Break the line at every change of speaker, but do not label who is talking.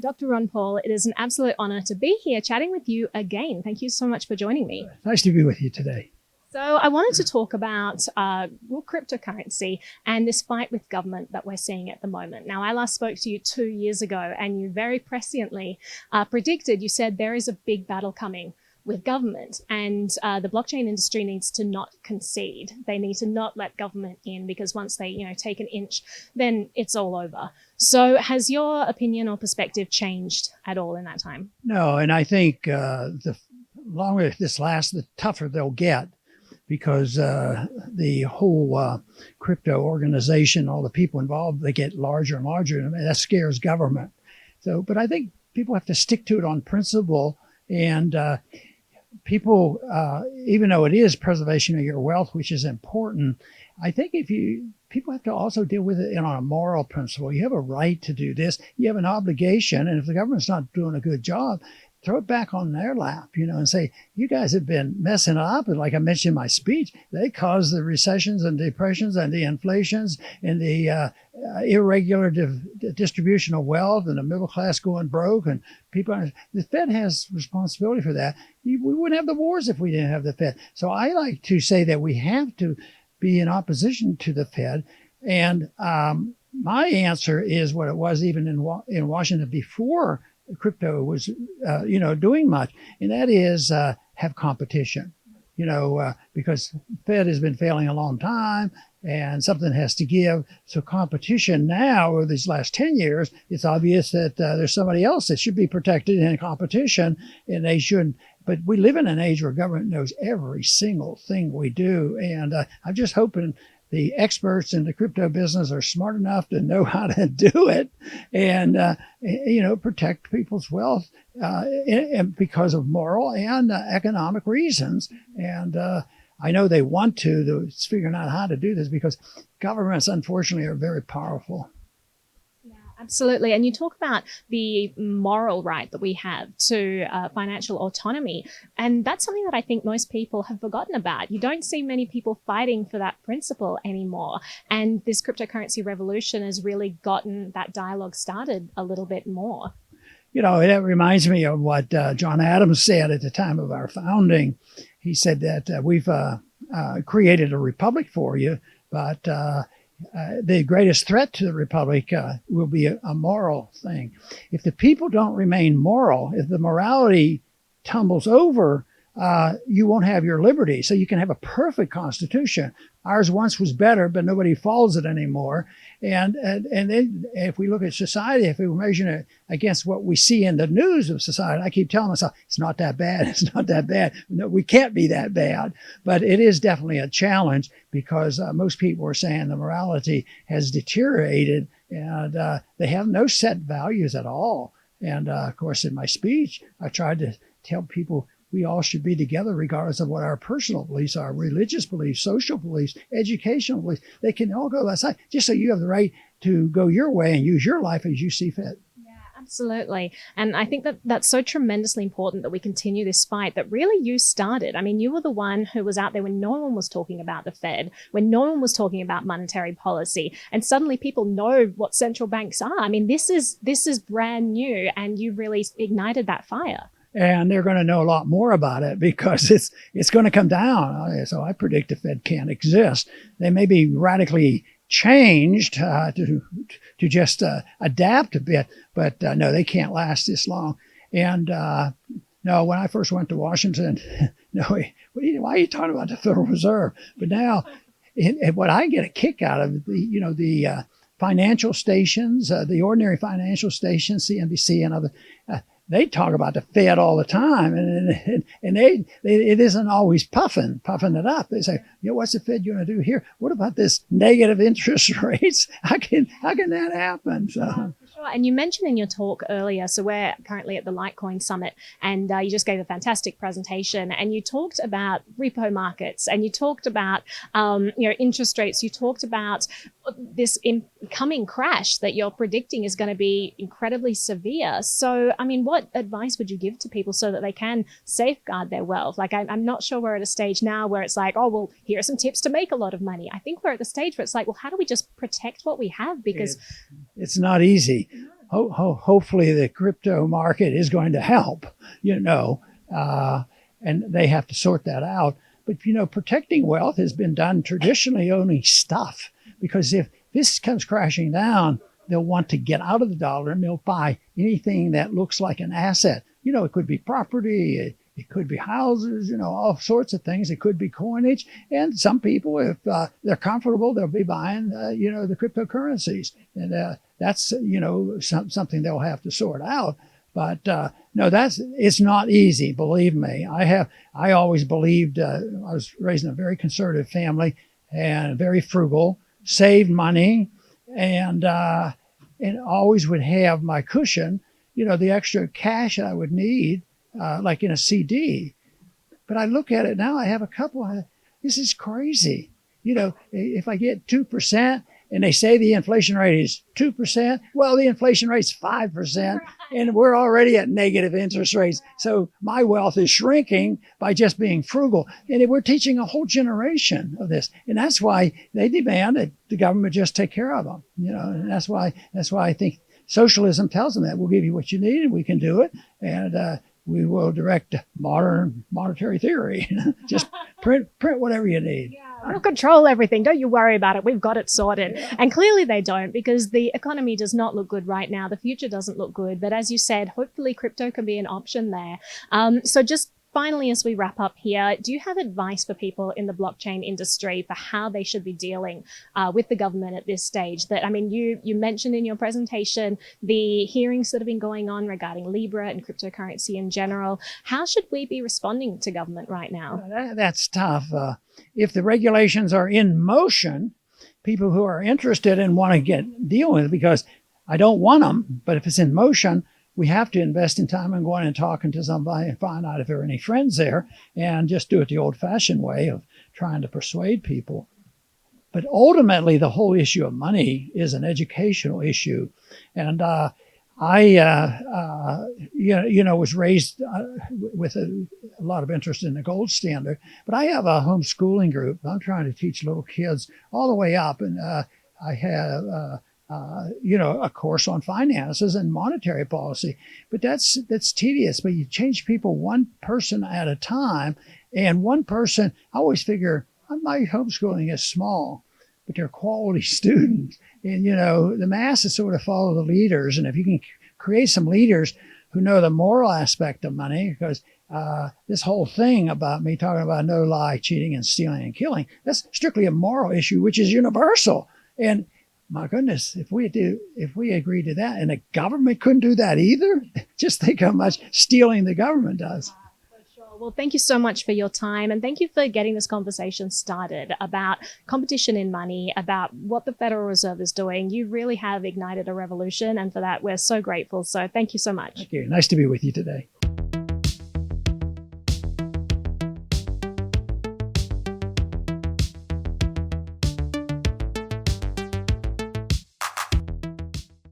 Dr. Ron Paul, it is an absolute honor to be here chatting with you again. Thank you so much for joining me.
Nice to be with you today.
So I wanted to talk about cryptocurrency and this fight with government that we're seeing at the moment. Now, I last spoke to you 2 years ago, and you very presciently predicted, you said there is a big battle coming with government, and the blockchain industry needs to not concede. They need to not let government in, because once they, take an inch, then it's all over. So has your opinion or perspective changed at all in that time?
No, and I think the longer this lasts, the tougher they'll get, because the whole crypto organization, all the people involved, they get larger and larger, and that scares government. So, but I think people have to stick to it on principle, and people, even though it is preservation of your wealth, which is important, I think people have to also deal with it on a moral principle. You have a right to do this. You have an obligation. And if the government's not doing a good job, throw it back on their lap, and say, you guys have been messing up. And like I mentioned in my speech, they caused the recessions and depressions and the inflations and the irregular distribution of wealth and the middle class going broke. And people, the Fed has responsibility for that. We wouldn't have the wars if we didn't have the Fed. So I like to say that we have to be in opposition to the Fed. And my answer is what it was even in Washington before crypto was, doing much, and that is have competition. Because Fed has been failing a long time, and something has to give. So competition now, over these last 10 years, it's obvious that there's somebody else that should be protected in competition, and they shouldn't. But we live in an age where government knows every single thing we do, and I'm just hoping the experts in the crypto business are smart enough to know how to do it and, protect people's wealth and because of moral and economic reasons. And I know they want to. They're figuring out how to do this because governments, unfortunately, are very powerful.
Absolutely. And you talk about the moral right that we have to financial autonomy. And that's something that I think most people have forgotten about. You don't see many people fighting for that principle anymore. And this cryptocurrency revolution has really gotten that dialogue started a little bit more.
That reminds me of what John Adams said at the time of our founding. He said that we've created a republic for you, but the greatest threat to the republic will be a moral thing. If the people don't remain moral, if the morality tumbles over, you won't have your liberty. So you can have a perfect constitution. Ours once was better, but nobody follows it anymore. And then if we look at society, if we measure it against what we see in the news of society, I keep telling myself, it's not that bad. It's not that bad. No, we can't be that bad. But it is definitely a challenge because most people are saying the morality has deteriorated and they have no set values at all. And of course, in my speech, I tried to tell people we all should be together regardless of what our personal beliefs are, religious beliefs, social beliefs, educational beliefs. They can all go aside just so you have the right to go your way and use your life as you see fit.
Absolutely. And I think that that's so tremendously important that we continue this fight that really you started. I mean, you were the one who was out there when no one was talking about the Fed, when no one was talking about monetary policy, and suddenly people know what central banks are. I mean, this is brand new, and you really ignited that fire.
And they're going to know a lot more about it because it's going to come down. So I predict the Fed can't exist. They may be radically changed to just adapt a bit, but no, they can't last this long. And no, when I first went to Washington, no, why are you talking about the Federal Reserve? But now, what I get a kick out of, the financial stations, the ordinary financial stations, CNBC and other. They talk about the Fed all the time, and it isn't always puffing it up. They say, what's the Fed going to do here? What about this negative interest rates? How can that happen? So.
Sure. And you mentioned in your talk earlier, so we're currently at the Litecoin Summit, and you just gave a fantastic presentation, and you talked about repo markets, and you talked about interest rates. You talked about this incoming crash that you're predicting is going to be incredibly severe. So, I mean, what advice would you give to people so that they can safeguard their wealth? Like, I'm not sure we're at a stage now where it's like, oh, well, here are some tips to make a lot of money. I think we're at the stage where it's like, well, how do we just protect what we have? Because
it's not easy. hopefully the crypto market is going to help, and they have to sort that out. But, protecting wealth has been done traditionally owning stuff, because if this comes crashing down, they'll want to get out of the dollar and they'll buy anything that looks like an asset. It could be property, it could be houses, all sorts of things. It could be coinage. And some people, if they're comfortable, they'll be buying, the cryptocurrencies. And that's, something they'll have to sort out. But no, it's not easy, believe me. I always believed, I was raised in a very conservative family and very frugal, saved money, and always would have my cushion, the extra cash I would need, like in a CD. But I look at it now, I have a couple, this is crazy. If I get 2%, and they say the inflation rate is 2%, well, the inflation rate's 5%, and we're already at negative interest rates. So my wealth is shrinking by just being frugal. And we're teaching a whole generation of this. And that's why they demand that the government just take care of them. And that's why I think socialism tells them that we'll give you what you need and we can do it. And we will direct modern monetary theory. Just print whatever you need.
We'll control everything. Don't you worry about it. We've got it sorted. Yeah. And clearly they don't, because the economy does not look good right now. The future doesn't look good. But as you said, hopefully crypto can be an option there. So just finally, as we wrap up here, do you have advice for people in the blockchain industry for how they should be dealing with the government at this stage? You mentioned in your presentation the hearings that have been going on regarding Libra and cryptocurrency in general. How should we be responding to government right now?
That's tough. If the regulations are in motion, people who are interested and want to deal with it, because I don't want them, but if it's in motion, we have to invest in time and going and talking to somebody and find out if there are any friends there, and just do it the old-fashioned way of trying to persuade people. But ultimately, the whole issue of money is an educational issue. And I was raised with a lot of interest in the gold standard, but I have a homeschooling group. I'm trying to teach little kids all the way up, and I have a course on finances and monetary policy. But that's tedious. But you change people one person at a time, and one person. I always figure my homeschooling is small, but they're quality students. And, the masses sort of follow the leaders. And if you can create some leaders who know the moral aspect of money, because this whole thing about me talking about no lie, cheating, and stealing and killing, that's strictly a moral issue, which is universal. And my goodness, if we agree to that, and the government couldn't do that either, just think how much stealing the government does.
Well, thank you so much for your time, and thank you for getting this conversation started about competition in money, about what the Federal Reserve is doing. You really have ignited a revolution, and for that, we're so grateful. So thank you so much.
Thank you. Nice to be with you today.